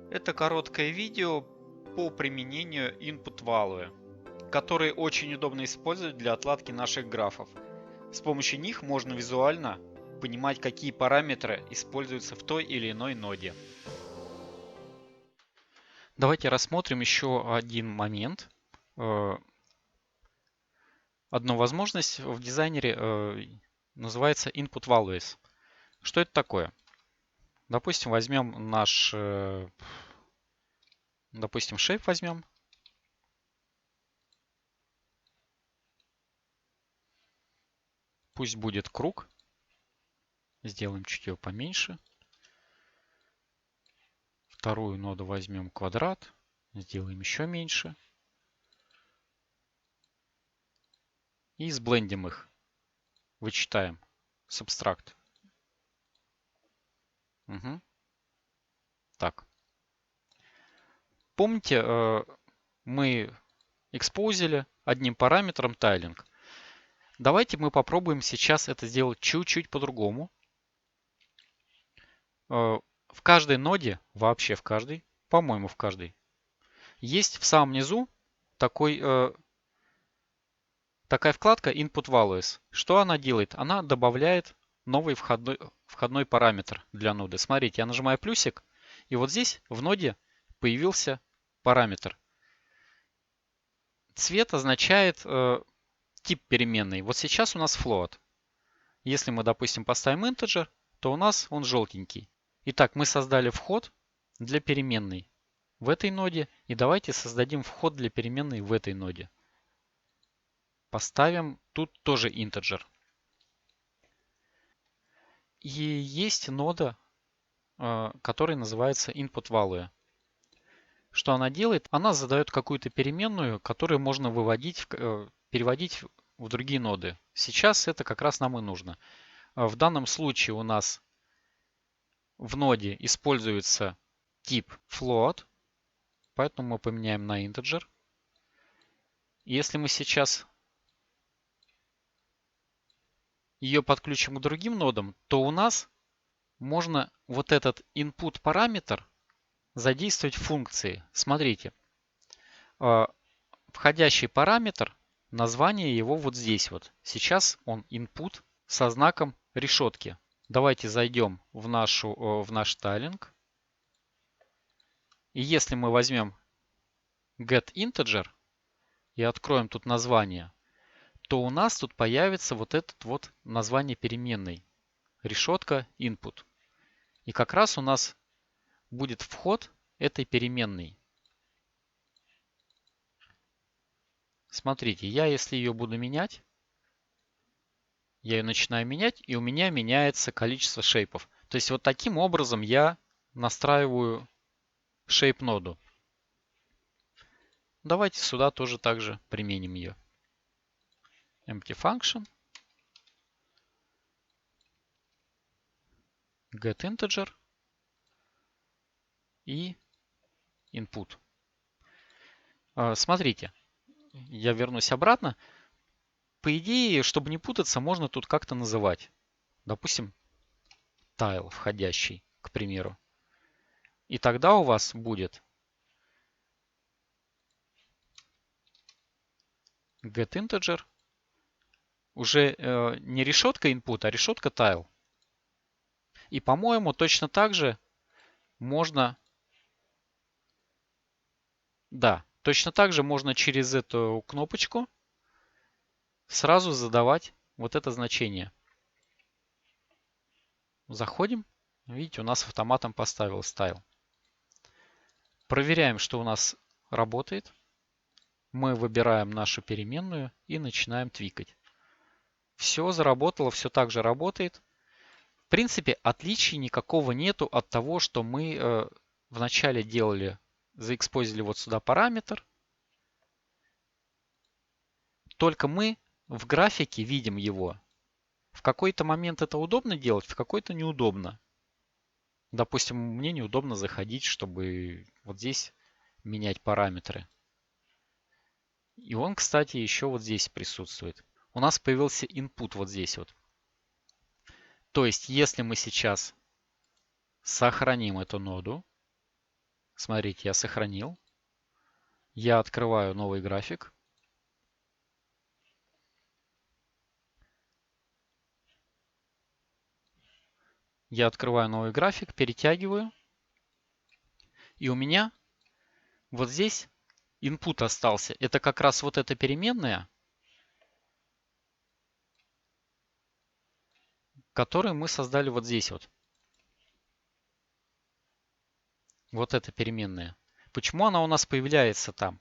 Это короткое видео по применению input value, которые очень удобно использовать для отладки наших графов. С помощью них можно визуально понимать, какие параметры используются в той или иной ноде. Давайте рассмотрим еще один момент. Одну возможность в дизайнере называется input values. Что это такое? Допустим, возьмем наш, допустим, shape возьмем. Пусть будет круг. Сделаем чуть его поменьше. Вторую ноду возьмем квадрат. Сделаем еще меньше. И сблендим их. Вычитаем. Subtract. Угу. Так. Помните, мы экспозили одним параметром тайлинг. Давайте мы попробуем сейчас это сделать чуть-чуть по-другому. В каждой ноде, вообще в каждой, по-моему в каждой, есть в самом низу такая вкладка Input Values. Что она делает? Она добавляет новый входной параметр для ноды. Смотрите, я нажимаю плюсик, и вот здесь в ноде появился параметр. Цвет означает тип переменной. Вот сейчас у нас float. Если мы, допустим, поставим integer, то у нас он желтенький. Итак, мы создали вход для переменной в этой ноде. И давайте создадим вход для переменной в этой ноде. Поставим тут тоже integer. И есть нода, которая называется input value. Что она делает? Она задает какую-то переменную, которую можно переводить в другие ноды. Сейчас это как раз нам и нужно. В данном случае у нас в ноде используется тип float, поэтому мы поменяем на integer. Если мы сейчас ее подключим к другим нодам, то у нас можно вот этот input параметр задействовать в функции. Смотрите, входящий параметр, название его вот здесь вот. Сейчас он input со знаком решетки. Давайте зайдем в наш тайлинг. И если мы возьмем getInteger и откроем тут название, то у нас тут появится вот этот вот название переменной. Решетка input. И как раз у нас будет вход этой переменной. Смотрите, если ее буду менять, я ее начинаю менять, и у меня меняется количество шейпов. То есть вот таким образом я настраиваю shape ноду. Давайте сюда тоже также применим ее. Empty function. getInteger. И input. Смотрите, я вернусь обратно. По идее, чтобы не путаться, можно тут как-то называть. Допустим, tile входящий, к примеру. И тогда у вас будет getInteger. Уже не решетка input, а решетка tile. И, по-моему, точно так же можно... Да, точно так же можно через эту кнопочку сразу задавать вот это значение. Заходим. Видите, у нас автоматом поставил style. Проверяем, что у нас работает. Мы выбираем нашу переменную и начинаем твикать. Все заработало, все так же работает. В принципе, отличий никакого нету от того, что мы вначале делали, заэкспозили вот сюда параметр. Только мы в графике видим его. В какой-то момент это удобно делать, в какой-то неудобно. Допустим, мне неудобно заходить, чтобы вот здесь менять параметры. И он, кстати, еще вот здесь присутствует. У нас появился input вот здесь вот. То есть, если мы сейчас сохраним эту ноду, Смотрите, я сохранил. Я открываю новый график. Я открываю новый график, перетягиваю. И у меня вот здесь input остался. Это как раз вот эта переменная, которую мы создали вот здесь вот. Вот эта переменная. Почему она у нас появляется там?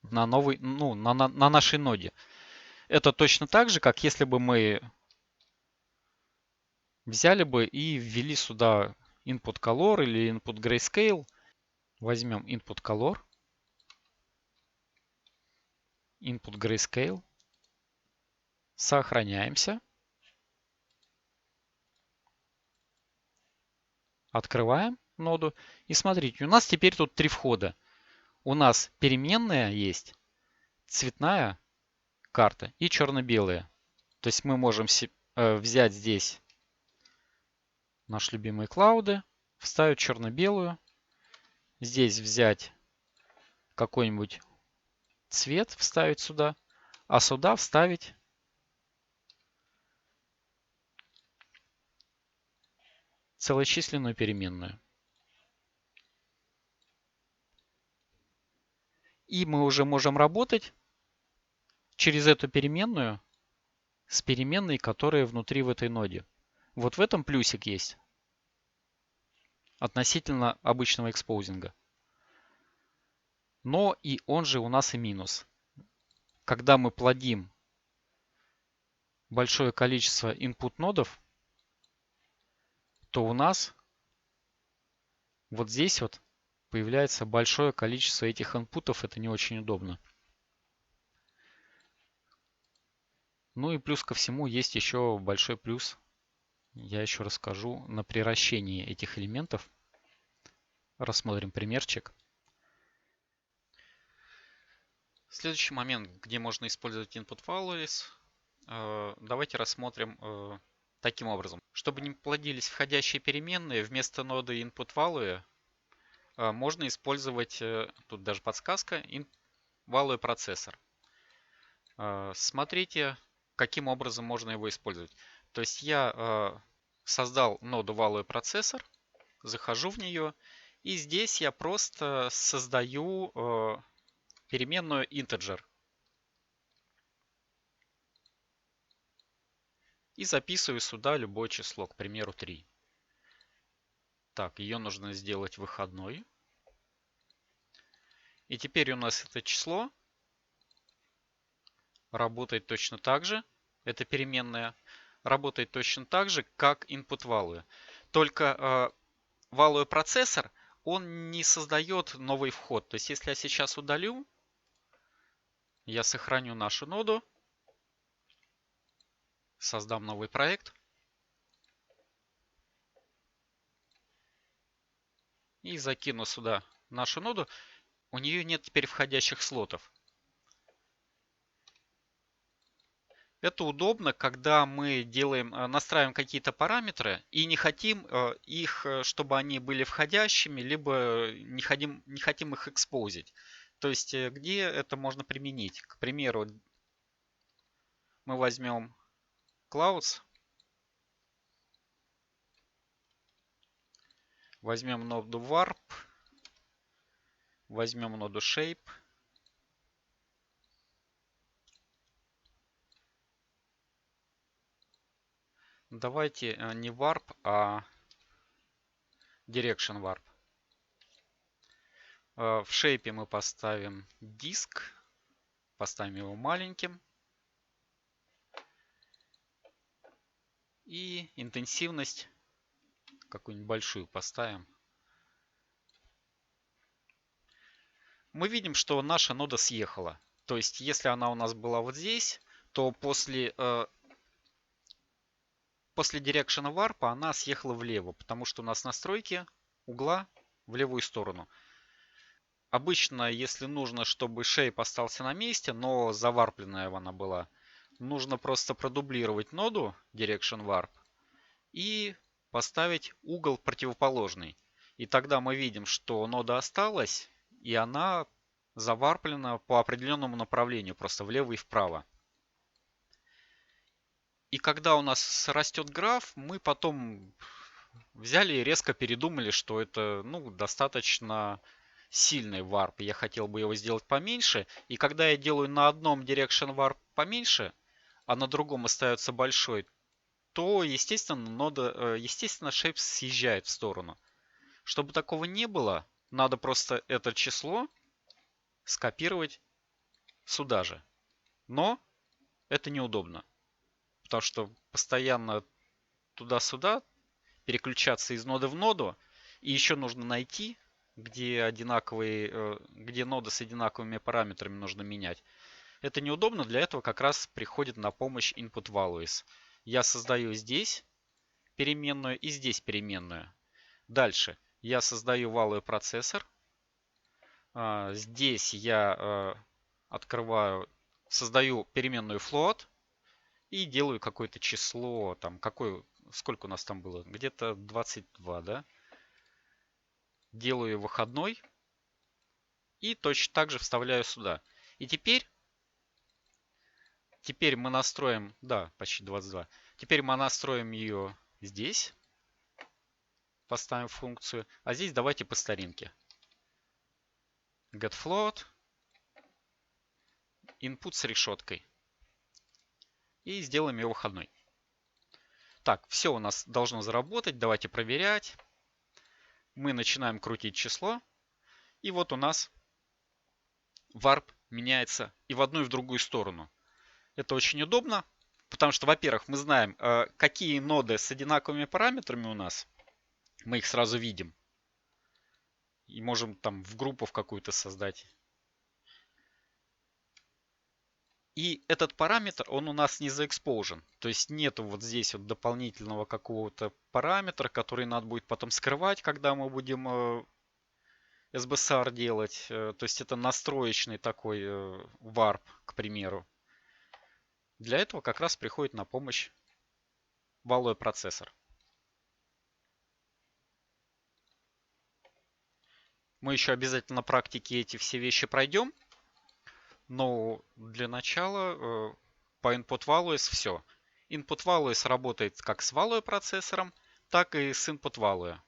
На новой, ну, на нашей ноде. Это точно так же, как если бы мы взяли бы и ввели сюда input color или input grayscale. Возьмем input color, input grayscale, сохраняемся, открываем ноду и смотрите, у нас теперь тут три входа. У нас переменная есть, цветная карта и черно-белая. То есть мы можем взять здесь наши любимые клауды, вставить черно-белую, здесь взять какой-нибудь цвет, вставить сюда, а сюда вставить целочисленную переменную. И мы уже можем работать через эту переменную с переменной, которая внутри в этой ноде. Вот в этом плюсик есть относительно обычного экспозинга. Но и он же у нас и минус. Когда мы плодим большое количество input нодов, то у нас вот здесь вот появляется большое количество этих инпутов. Это не очень удобно. Ну и плюс ко всему есть еще большой плюс. Я еще расскажу на приращении этих элементов. Рассмотрим примерчик. Следующий момент, где можно использовать input values, давайте рассмотрим таким образом. Чтобы не плодились входящие переменные, вместо ноды input value можно использовать, тут даже подсказка, value процессор. Смотрите, каким образом можно его использовать. То есть я создал ноду value процессор, захожу в нее, и здесь я просто создаю переменную integer. И записываю сюда любое число, к примеру 3. Так, ее нужно сделать выходной. И теперь у нас это число работает точно так же. Это переменная. Работает точно так же, как input value. Только value процессор, он не создает новый вход. То есть, если я сейчас удалю, я сохраню нашу ноду, создам новый проект и закину сюда нашу ноду, у нее нет теперь входящих слотов. Это удобно, когда мы настраиваем какие-то параметры и не хотим их, чтобы они были входящими, либо не хотим их экспозить. То есть, где это можно применить? К примеру, мы возьмем Clouds, возьмем ноду Warp, возьмем ноду Shape. Давайте не Warp, а Direction Warp. В Shape мы поставим диск, поставим его маленьким. И интенсивность какую-нибудь большую поставим. Мы видим, что наша нода съехала. То есть, если она у нас была вот здесь, то после Direction Warp она съехала влево, потому что у нас настройки угла в левую сторону. Обычно, если нужно, чтобы shape остался на месте, но заварпленная она была, нужно просто продублировать ноду Direction Warp и поставить угол противоположный. И тогда мы видим, что нода осталась, и она заварплена по определенному направлению, просто влево и вправо. И когда у нас растет граф, мы потом взяли и резко передумали, что это достаточно сильный варп. Я хотел бы его сделать поменьше. И когда я делаю на одном direction warp поменьше, а на другом остается большой, то, естественно, естественно, шейп съезжает в сторону. Чтобы такого не было, надо просто это число скопировать сюда же. Но это неудобно, потому что постоянно туда-сюда переключаться из ноды в ноду, и еще нужно найти, где где ноды с одинаковыми параметрами нужно менять. Это неудобно, для этого как раз приходит на помощь input values. Я создаю здесь переменную и здесь переменную. Дальше я создаю value процессор. Здесь я создаю переменную float и делаю какое-то число, сколько у нас там было? Где-то 22, да? Делаю выходной и точно так же вставляю сюда. И теперь мы настроим, да, почти 22. Теперь мы настроим ее здесь. Поставим функцию. А здесь давайте по старинке. getFloat. Input с решеткой. И сделаем ее выходной. Так, все у нас должно заработать. Давайте проверять. Мы начинаем крутить число. И вот у нас warp меняется и в одну, и в другую сторону. Это очень удобно, потому что, во-первых, мы знаем, какие ноды с одинаковыми параметрами у нас. Мы их сразу видим. И можем там в группу в какую-то создать. И этот параметр, он у нас не заэкспожен. То есть нету вот здесь вот дополнительного какого-то параметра, который надо будет потом скрывать, когда мы будем SBSR делать. То есть это настроечный такой warp, к примеру. Для этого как раз приходит на помощь value процессор. Мы еще обязательно на практике эти все вещи пройдем. Но для начала по input values все. Input values работает как с value процессором, так и с input value.